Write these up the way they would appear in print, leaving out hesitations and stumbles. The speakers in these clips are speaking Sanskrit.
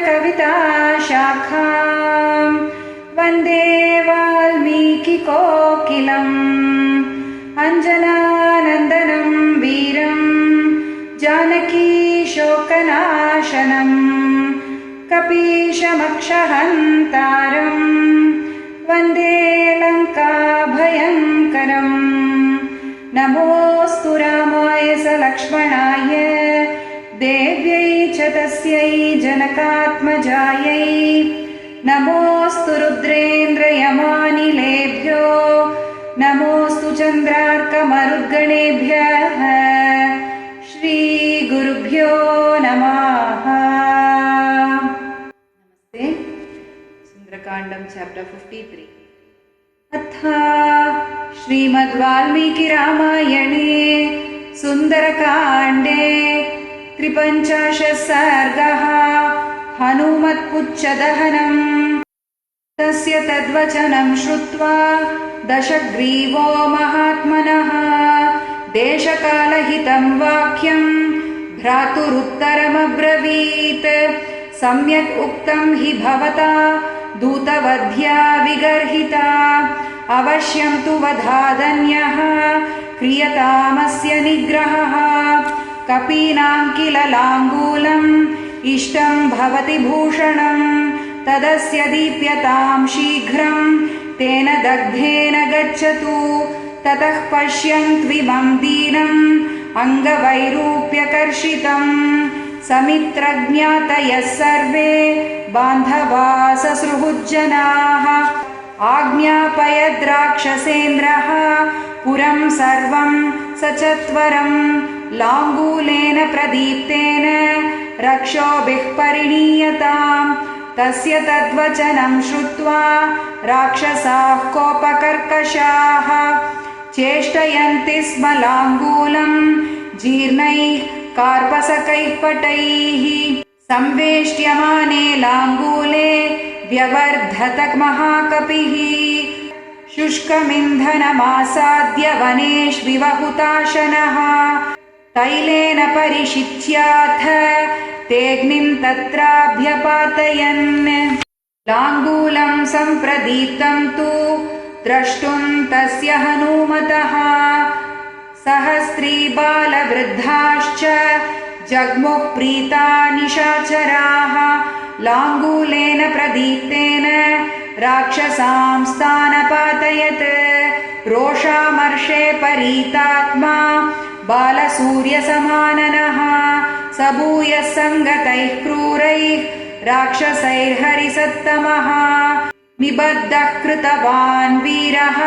कविताशाखां वन्दे वाल्मीकिकोकिलम् अञ्जनानन्दनं वीरं जानकीशोकनाशनं कपीशमक्षहन्तारं वन्दे लङ्काभयङ्करम् नमोऽस्तु रामाय स लक्ष्मणाय देव्यै च तस्यै जनकात्मजायै नमोऽस्तु रुद्रेन्द्रयमानिलेभ्यो नमोऽस्तु चन्द्रार्कमरुद्गणेभ्यः श्रीगुरुभ्यो नमः। नमस्ते। सुन्दरकाण्डं चैप्टर 53 अथ श्रीमद्वाल्मीकिरामायणे सुन्दरकाण्डे 53 सर्गः हनुमत्पुच्छदहनम्। तस्य तद्वचनं श्रुत्वा दशग्रीवो महात्मनः देशकालहितं वाक्यं भ्रातुरुत्तरमब्रवीत्। सम्यक् उक्तं हि भवता दूतवध्या विगर्हिता अवश्यं तु वधादन्यः क्रियतामस्य निग्रहः। कपीनां किल लाङ्गूलम् इष्टं भवति भूषणं तदस्य दीप्यतां शीघ्रं तेन दग्धेन गच्छतु। ततः पश्यन्त्विमं दीनम् अङ्गवैरूप्यकर्षितम् समित्रज्ञातयः सर्वे बान्धवा ससृहुज्जनाः। आज्ञापयद्राक्षसेन्द्रः पुरं सर्वं सचत्वरं लाङ्गूलेन प्रदीप्तेन रक्षोभिः परिणीयताम्। तस्य तद्वचनं श्रुत्वा राक्षसाः कोपकर्कशाः चेष्टयन्ति स्म लाङ्गूलं जीर्णैः कार्पसकैः पटैः। संवेष्ट्यमाने लाङ्गूले व्यवर्धत महाकपिः शुष्कमिन्धनमासाद्य वनेष्विव हुताशनः। तैलेन परिषिच्याथ तेऽग्निं तत्राभ्यपातयन्। लाङ्गूलं सम्प्रदीप्तं तु द्रष्टुं तस्य हनूमतः सहस्रीबालवृद्धाश्च जग्मुः प्रीता निशाचराः। लाङ्गूलेन प्रदीप्तेन राक्षसां स्थानपातयत्। रोषामर्षे परीतात्मा बालसूर्यसमाननः सबूयः सङ्गतैः क्रूरैः राक्षसैर्हरिसत्तमः। निबद्धः कृतवान् वीरः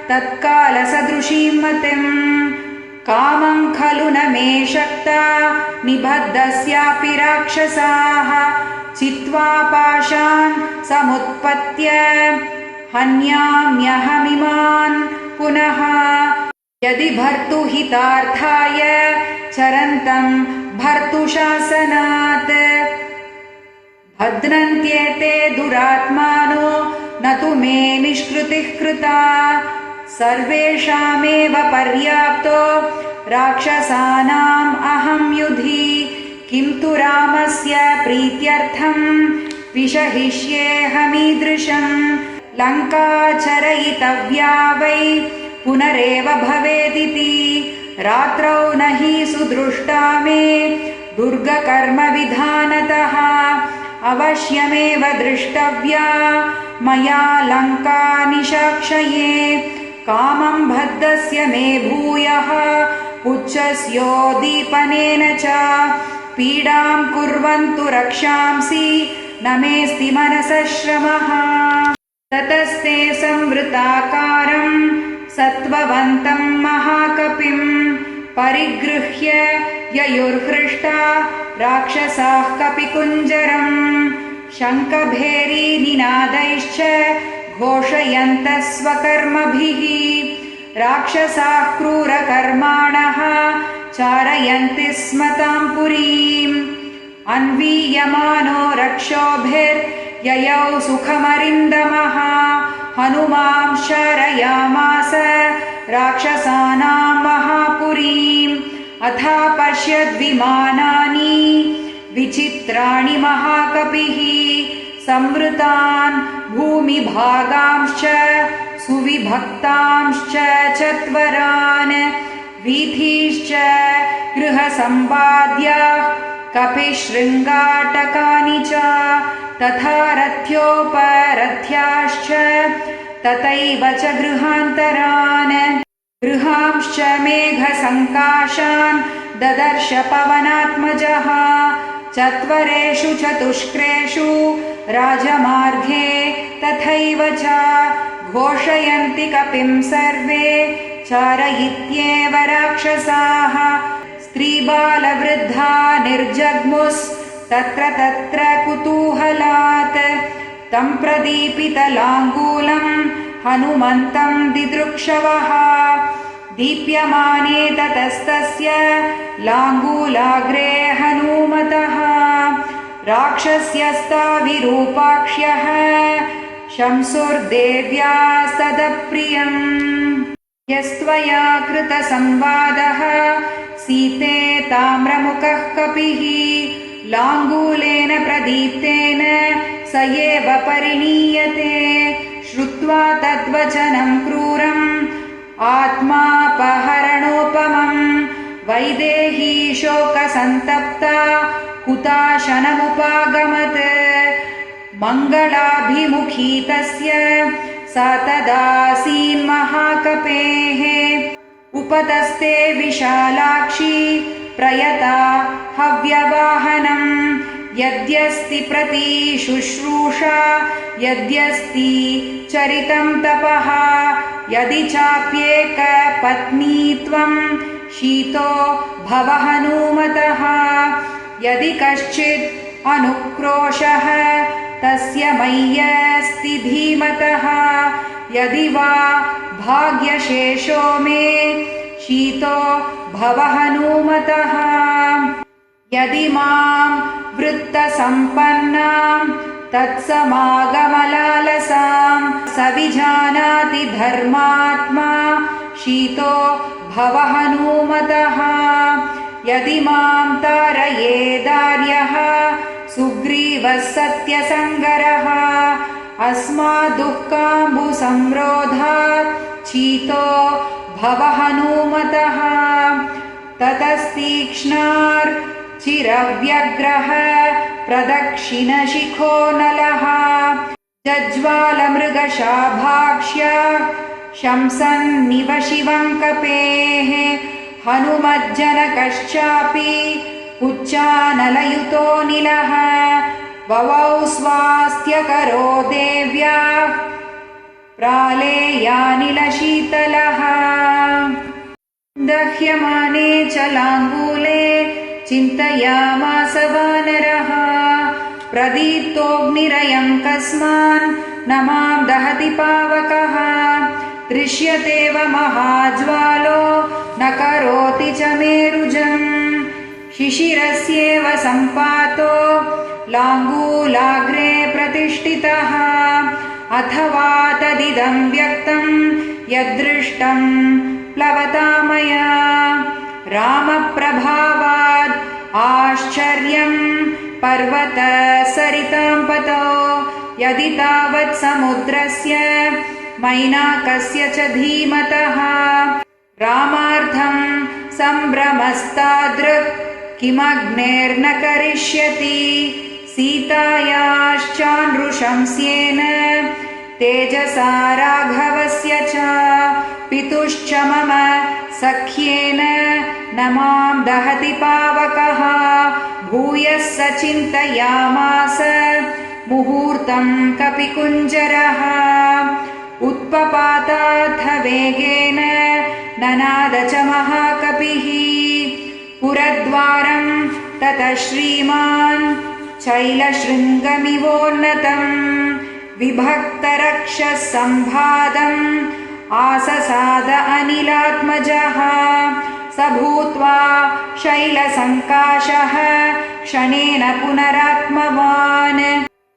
तत्कालसदृशीं मतिम्। कामं खलु न मे शक्ता निबद्धस्यापि राक्षसाः। चित्वा पाशान् समुत्पत्य हन्याम्यहमिमान् पुनः। यदि भर्तुहितार्थाय चरन्तं भर्तुशासनात् भद्रन्त्येते दुरात्मानो न तु मे निष्कृतिः कृता। सर्वेषामेव पर्याप्तो राक्षसानाम् अहं युधि। किं तु रामस्य प्रीत्यर्थं विषहिष्येऽहमीदृशम्। लङ्का चरयितव्या वै पुनरेव भवेदिति। रात्रौ न हि सुदृष्टा मे दुर्गकर्मविधानतः। अवश्यमेव दृष्टव्या मया लङ्का निशाक्षये। कामं भद्दस्य मे भूयः पुच्छस्योद्दीपनेन च। पीडां कुर्वन्तु रक्षांसि न मेऽस्ति मनसः श्रमः। ततस्ते संवृताकारं सत्त्ववन्तं महाकपिं परिगृह्य ययुर्हृष्टा राक्षसाः कपिकुञ्जरम्। शङ्खभेरीनिनादैश्च घोषयन्तः स्वकर्मभिः। राक्षसाः क्रूरकर्माणः चारयन्ति स्म तां पुरीम्। अन्वीयमानो रक्षोभिर्ययौ सुखमरिन्दमः। हनुमां शारयामास राक्षसानां महापुरीम्। अथा पश्यद्विमानानि विचित्राणि महाकपिः संवृतान् भूमिभागांश्च सुविभक्तांश्च चत्वरान् वीथीश्च गृहसम्पाद्याः कपिशृङ्गाटकानि च तथा रथ्योपरथ्याश्च तथैव च गृहान्तरान् गृहांश्च मेघसङ्काशान् ददर्श पवनात्मजः चत्वरेषु चतुष्क्रेषु राजमार्गे तथैव च घोषयन्ति कपिं सर्वे चारयित्येव राक्षसाः स्त्रीबालवृद्धा निर्जग्मुस्तत्र तत्र कुतूहलात् तं प्रदीपितलाङ्गूलं हनुमन्तं दिदृक्षवः दीप्यमाने ततस्तस्य लाङ्गूलाग्रे हनूमतः राक्षस्यस्ताविरूपाक्ष्यः शंसुर्देव्यास्तदप्रियम् यस्त्वया कृतसंवादः सीते ताम्रमुखः कपिः लाङ्गूलेन प्रदीप्तेन स एव परिणीयते श्रुत्वा तद्वचनं क्रूरम् आत्मापहरणोपमम् वैदेही शोकसन्तप्ता हुताशनमुपागमत् मङ्गलाभिमुखी तस्य सा तदासीन्महाकपेः उपतस्ते विशालाक्षी प्रयता हव्यवाहनम् यद्यस्ति प्रतिशुश्रूषा यद्यस्ति चरितं तपः यदि चाप्येकपत्नीत्वं शीतो भव हनूमतः यदि कश्चित् अनुक्रोशः तस्य मय्यस्ति धीमतः यदि वा भाग्यशेषो मे शीतो भव हनूमतः यदि मां वृत्तसम्पन्नां तत्समागमलालसां स विजानाति धर्मात्मा शीतो भव हनूमतः यदि मां तारयेदार्यः सुग्रीवः सत्यसङ्गरः अस्माद्दुःखाम्बुसंरोधात् शीतो भव हनूमतः ततस्तीक्ष्णार्चिरव्यग्रः प्रदक्षिणशिखो नलः जज्वालमृगशाभाक्ष्या शंसन्निव शिवं कपेः हनुमज्जनकश्चापि उच्चानलयुतो निलः ववौ स्वास्थ्यकरो देव्या प्रालेयानिलशीतलः दह्यमाने च लाङ्गूले चिन्तयामास वानरः प्रदीप्तोऽग्निरयं कस्मान् न मां दहति पावकः दृश्यतेव महाज्वालो न करोति च मेरुजम् शिशिरस्येव सम्पातो लाङ्गूलाग्रे प्रतिष्ठितः अथवा तदिदं व्यक्तं यदृष्टं प्लवता मया रामप्रभावाद् आश्चर्यं पर्वतसरितां पतौ यदि तावत् समुद्रस्य मैनाकस्य च धीमतः रामार्थं सम्भ्रमस्तादृक् किमग्नेर्न करिष्यति सीतायाश्चानृशंस्येन तेजसा राघवस्य च पितुश्च मम सख्येन न मां दहति पावकः भूयः स चिन्तयामास मुहूर्तं कपिकुञ्जरः उत्पपाताथ वेगेन ननाद च महाकपिः पुरद्वारं ततः श्रीमान् शैलशृङ्गमिवोन्नतम् विभक्तरक्षसम्भादम् आससाद अनिलात्मजः स भूत्वा शैलसङ्काशः क्षणेन पुनरात्मवान्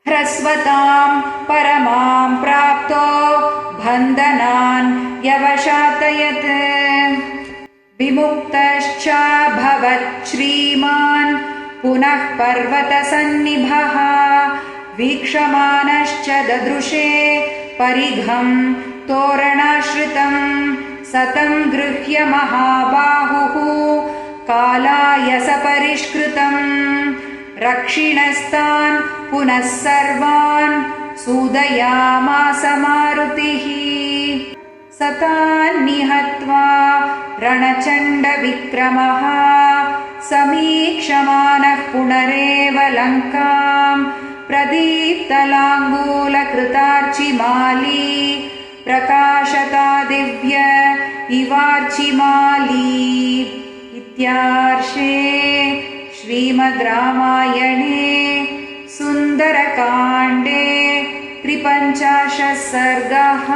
ह्रस्वतां परमां प्राप्तो बन्धनान् व्यवशातयत् विमुक्तश्चाभवत् श्रीमान् पुनः पर्वतसन्निभः वीक्षमाणश्च ददृशे परिघं तोरणाश्रितं सतं गृह्य महाबाहुः कालाय सपरिष्कृतं रक्षिणस्तान् पुनः सर्वान् सूदयामास मारुतिः सतान् निहत्वा रणचण्डविक्रमः समीक्षमाणः पुनरेव लङ्कां प्रदीप्तलाङ्गूलकृतार्चिमाली प्रकाशता दिव्य इवार्चिमाली इत्यार्षे श्रीमद् रामायणे सुन्दरकाण्डे 53 सर्गः।